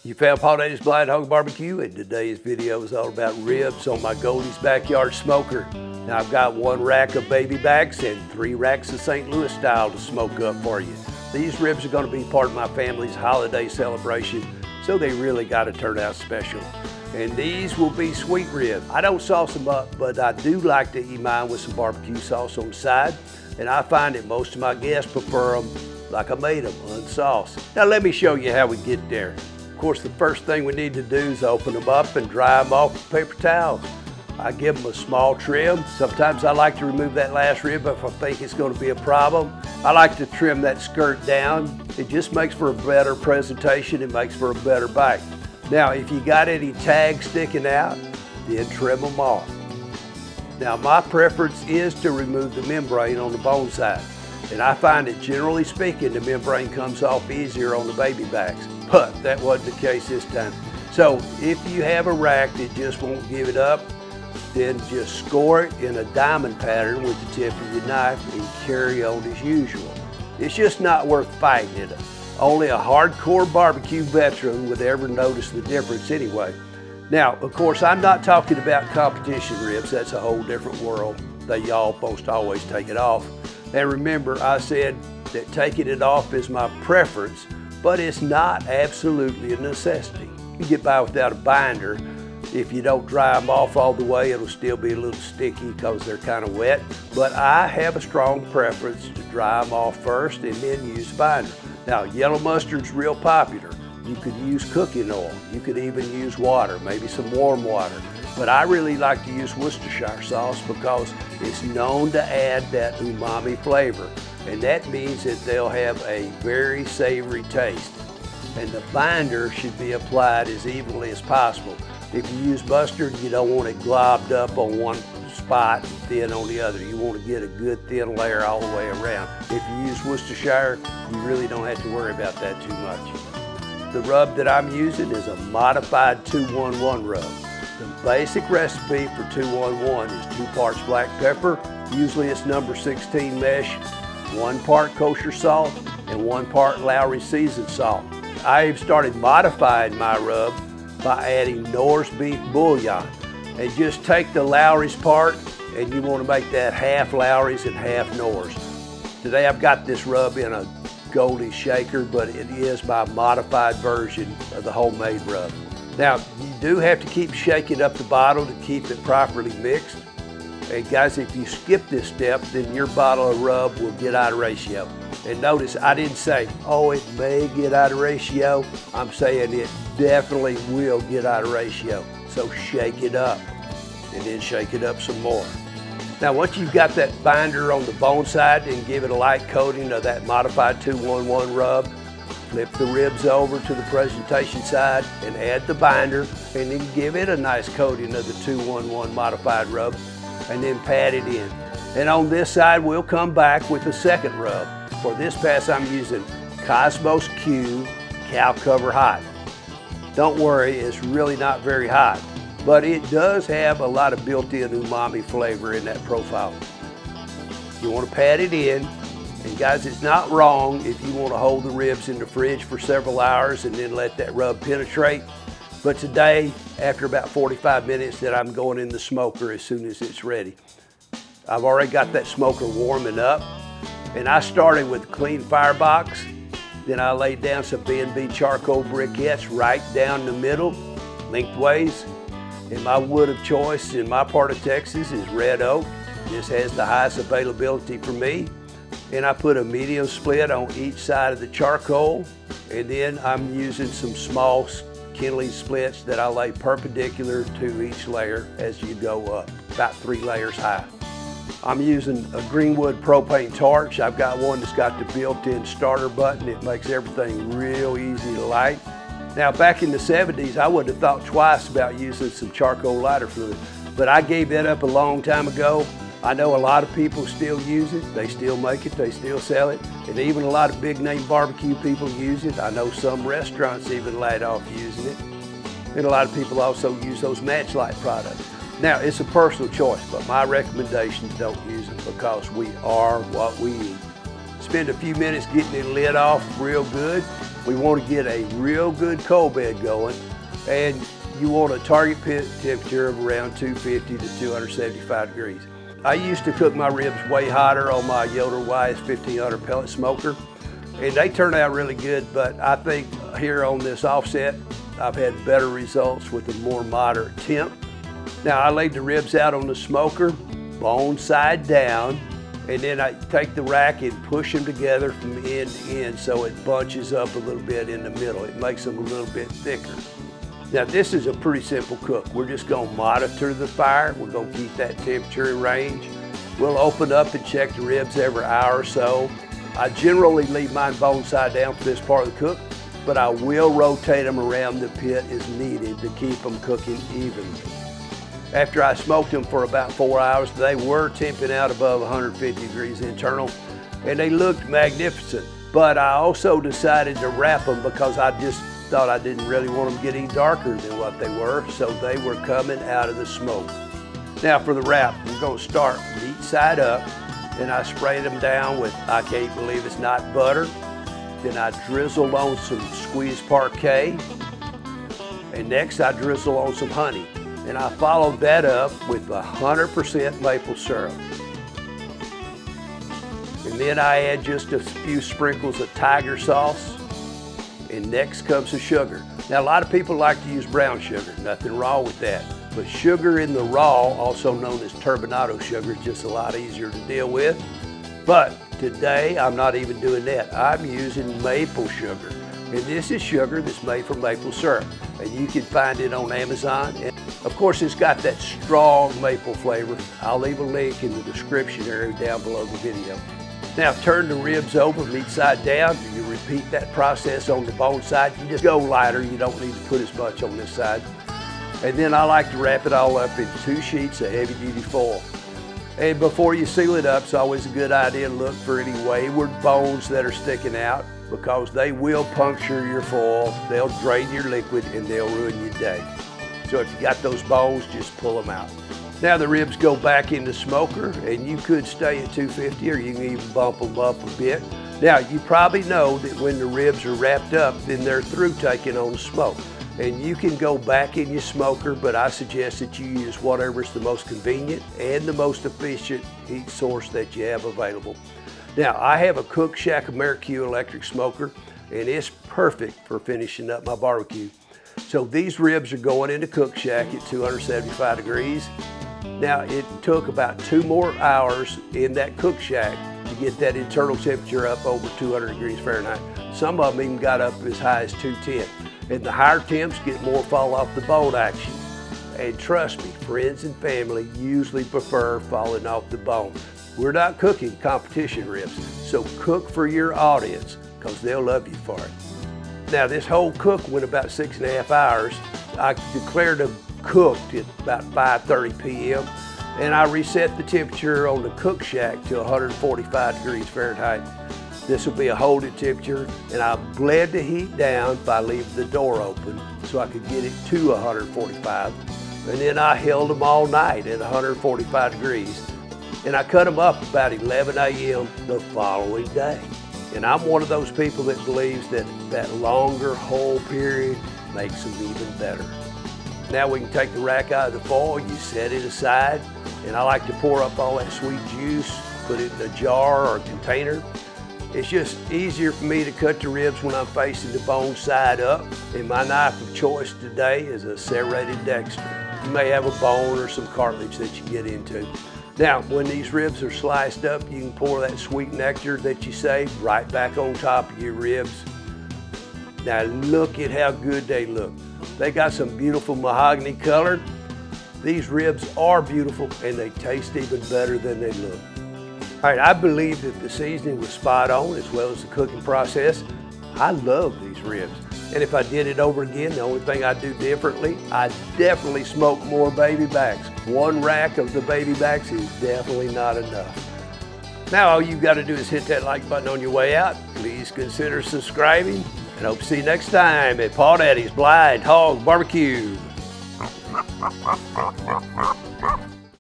You found Paul Daly's BlindHawg Barbecue, and today's video is all about ribs on my Goldie's backyard smoker. Now I've got 1 rack of baby backs and 3 racks of St. Louis style to smoke up for you. These ribs are going to be part of my family's holiday celebration, so they really got to turn out special. And these will be sweet ribs. I don't sauce them up, but I do like to eat mine with some barbecue sauce on the side, and I find that most of my guests prefer them like I made them, unsauced. Now let me show you how we get there. Of course, the first thing we need to do is open them up and dry them off with paper towels. I give them a small trim. Sometimes I like to remove that last rib if I think it's going to be a problem. I like to trim that skirt down. It just makes for a better presentation. It makes for a better bite. Now, if you got any tags sticking out, then trim them off. Now, my preference is to remove the membrane on the bone side. And I find that generally speaking, the membrane comes off easier on the baby backs. But that wasn't the case this time. So if you have a rack that just won't give it up, then just score it in a diamond pattern with the tip of your knife and carry on as usual. It's just not worth fighting it. Only a hardcore barbecue veteran would ever notice the difference anyway. Now, of course, I'm not talking about competition ribs. That's a whole different world. They almost always take it off. And remember, I said that taking it off is my preference, but it's not absolutely a necessity. You get by without a binder. If you don't dry them off all the way, it'll still be a little sticky because they're kind of wet. But I have a strong preference to dry them off first and then use a binder. Now, yellow mustard's real popular. You could use cooking oil. You could even use water, maybe some warm water. But I really like to use Worcestershire sauce because it's known to add that umami flavor. And that means that they'll have a very savory taste. And the binder should be applied as evenly as possible. If you use mustard, you don't want it globbed up on one spot and thin on the other. You want to get a good thin layer all the way around. If you use Worcestershire, you really don't have to worry about that too much. The rub that I'm using is a modified 2-1-1 rub. The basic recipe for 2-1-1 is 2 parts black pepper, usually it's number 16 mesh, 1 part kosher salt, and 1 part Lowry seasoned salt. I've started modifying my rub by adding Knorr's beef bouillon. And just take the Lowry's part, and you want to make that half Lowry's and half Knorr's. Today I've got this rub in a Goldie shaker, but it is my modified version of the homemade rub. Now, you do have to keep shaking up the bottle to keep it properly mixed. And guys, if you skip this step, then your bottle of rub will get out of ratio. And notice, I didn't say, oh, it may get out of ratio. I'm saying it definitely will get out of ratio. So shake it up, and then shake it up some more. Now, once you've got that binder on the bone side, then give it a light coating of that modified 2-1-1 rub. Flip the ribs over to the presentation side and add the binder, and then give it a nice coating of the 2-1-1 modified rub, and then pat it in. And on this side, we'll come back with the second rub. For this pass, I'm using Cosmos Q Cow Cover Hot. Don't worry, it's really not very hot, but it does have a lot of built-in umami flavor in that profile. You want to pat it in. And guys, it's not wrong if you want to hold the ribs in the fridge for several hours and then let that rub penetrate. But today, after about 45 minutes, then I'm going in the smoker as soon as it's ready. I've already got that smoker warming up. And I started with a clean firebox. Then I laid down some B&B charcoal briquettes right down the middle, lengthways. And my wood of choice in my part of Texas is red oak. This has the highest availability for me. And I put a medium split on each side of the charcoal. And then I'm using some small kindling splits that I lay perpendicular to each layer as you go up, about 3 layers high. I'm using a Greenwood propane torch. I've got one that's got the built-in starter button. It makes everything real easy to light. Now, back in the 70s, I wouldn't have thought twice about using some charcoal lighter fluid, but I gave that up a long time ago. I know a lot of people still use it. They still make it, they still sell it, and even a lot of big-name barbecue people use it. I know some restaurants even light off using it, and a lot of people also use those matchlight products. Now, it's a personal choice, but my recommendation is don't use it because we are what we eat. spend a few minutes getting the lid off real good. We want to get a real good cold bed going, and you want a target pit temperature of around 250 to 275 degrees. I used to cook my ribs way hotter on my Yoder Wise 1500 pellet smoker, and they turn out really good, but I think here on this offset, I've had better results with a more moderate temp. Now I laid the ribs out on the smoker, bone side down, and then I take the rack and push them together from end to end so it bunches up a little bit in the middle. It makes them a little bit thicker. Now this is a pretty simple cook. We're just gonna monitor the fire. We're gonna keep that temperature in range. We'll open up and check the ribs every hour or so. I generally leave mine bone side down for this part of the cook, but I will rotate them around the pit as needed to keep them cooking evenly. After I smoked them for about 4 hours, they were temping out above 150 degrees internal, and they looked magnificent. But I also decided to wrap them because I just thought I didn't really want them getting darker than what they were, so they were coming out of the smoke. Now for the wrap, we're gonna start meat side up, and I sprayed them down with, I can't believe it's not butter. Then I drizzled on some squeezed parquet, and next I drizzle on some honey. And I followed that up with 100% maple syrup. And then I add just a few sprinkles of tiger sauce. And next comes the sugar. Now a lot of people like to use brown sugar, nothing wrong with that. But sugar in the raw, also known as turbinado sugar, is just a lot easier to deal with. But today I'm not even doing that. I'm using maple sugar. And this is sugar that's made from maple syrup. And you can find it on Amazon. And of course, it's got that strong maple flavor. I'll leave a link in the description area down below the video. Now turn the ribs over, meat side down. You repeat that process on the bone side. You just go lighter. You don't need to put as much on this side. And then I like to wrap it all up in 2 sheets of heavy duty foil. And before you seal it up, it's always a good idea to look for any wayward bones that are sticking out, because they will puncture your foil, they'll drain your liquid, and they'll ruin your day. So if you got those bones, just pull them out. Now the ribs go back in the smoker, and you could stay at 250, or you can even bump them up a bit. Now you probably know that when the ribs are wrapped up, then they're through taking on the smoke. And you can go back in your smoker, but I suggest that you use whatever's the most convenient and the most efficient heat source that you have available. Now, I have a Coockshack Amerique electric smoker, and it's perfect for finishing up my barbecue. So these ribs are going into Coockshack at 275 degrees. Now, it took about 2 more hours in that Coockshack to get that internal temperature up over 200 degrees Fahrenheit. Some of them even got up as high as 210. And the higher temps get more fall off the bone action. And trust me, friends and family usually prefer falling off the bone. We're not cooking competition ribs, so cook for your audience, because they'll love you for it. Now this whole cook went about 6.5 hours. I declared them cooked at about 5:30 p.m. and I reset the temperature on the Coockshack to 145 degrees Fahrenheit. This will be a holding temperature, and I bled the heat down by leaving the door open so I could get it to 145. And then I held them all night at 145 degrees. And I cut them up about 11 a.m. the following day. And I'm one of those people that believes that that longer hold period makes them even better. Now we can take the rack out of the foil, you set it aside, and I like to pour up all that sweet juice, put it in a jar or a container. It's just easier for me to cut the ribs when I'm facing the bone side up, and my knife of choice today is a serrated Dexter. You may have a bone or some cartilage that you get into. Now, when these ribs are sliced up, you can pour that sweet nectar that you saved right back on top of your ribs. Now look at how good they look. They got some beautiful mahogany color. These ribs are beautiful, and they taste even better than they look. All right, I believe that the seasoning was spot on, as well as the cooking process. I love these ribs. And if I did it over again, the only thing I'd do differently, I'd definitely smoke more baby backs. 1 rack of the baby backs is definitely not enough. Now all you gotta do is hit that like button on your way out. Please consider subscribing, and hope to see you next time at Paw Daddy's BlindHawg Barbecue.